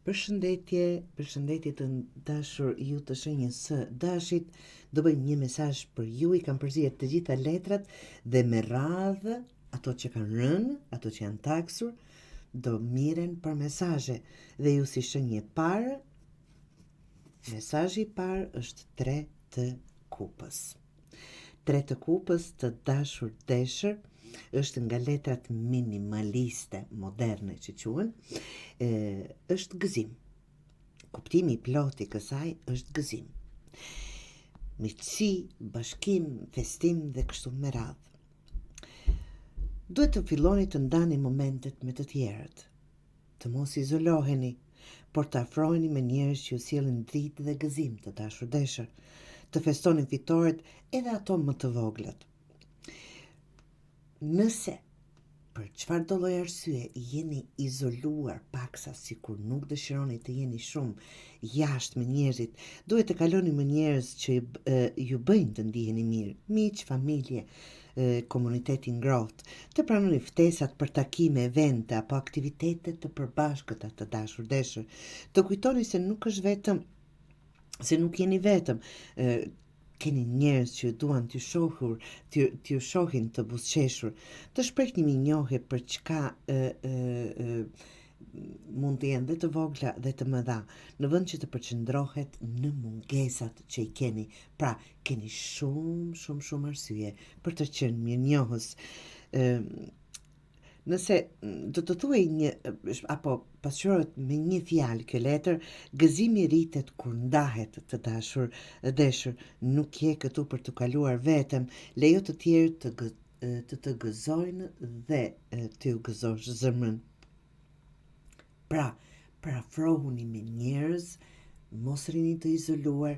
Përshëndetje të dashur ju të shenjës së dashit. Do bëjmë një mesazh për ju, i kam përzier të gjitha letrat dhe me radhë ato që kanë rënë, ato që janë taksur, do miren për mesazhe. Dhe ju si shenjë parë, mesazhi i parë është 3 të kupës. 3 të kupës të dashur deshër është nga letrat minimaliste moderne që quhen, është gëzim. Kuptimi i plot i kësaj është gëzim. Miqësi, bashkim, festim dhe kështu me radhë. Duhet të filloni të ndani momentet me të tjerët. Të mos izoloheni, por të afroheni me njerëz që ju sjellin dritë dhe gëzim të dashur deshër. Të festonin fitoret edhe ato më të voglat. Nëse për çfarë do lloj arsye jeni izoluar paksa sikur nuk dëshironi të jeni shumë jashtë me njerëzit, duhet të kaloni me njerëz që ju bëjnë të ndiheni mirë, miq, familje, komuniteti ngrohtë, të pranoni ftesat për takime, evente apo aktivitete të përbashkëta të dashur deshër. Të kujtoni se nuk jeni vetëm. Keni njerëz që duan t'ju shohin të buzëqeshur, të shprehni një njohje për çka mund të jenë dhe të vogla dhe të mëdha, në vend që të përqendrohet në mungesat që i keni. Pra, keni shumë arsye për të qenë mirënjohës. Nëse do të thuaj apo pasqyrohet me një fjalë kjo letër, gëzimi rritet kur ndahet të dashur deshur. Nuk je këtu për të kaluar vetëm, lejo të tjerë të gëzojnë dhe të ju gëzosh zemrën. Pra, parafrohuni me njerëz, mos rini të izoluar,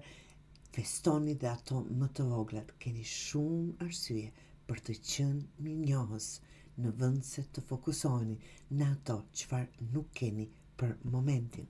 festoni dhe ato më të voglat. Keni shumë arsye për të qenë mirënjohës, në vend se të fokusoheni në ato çfarë nuk keni për momentin.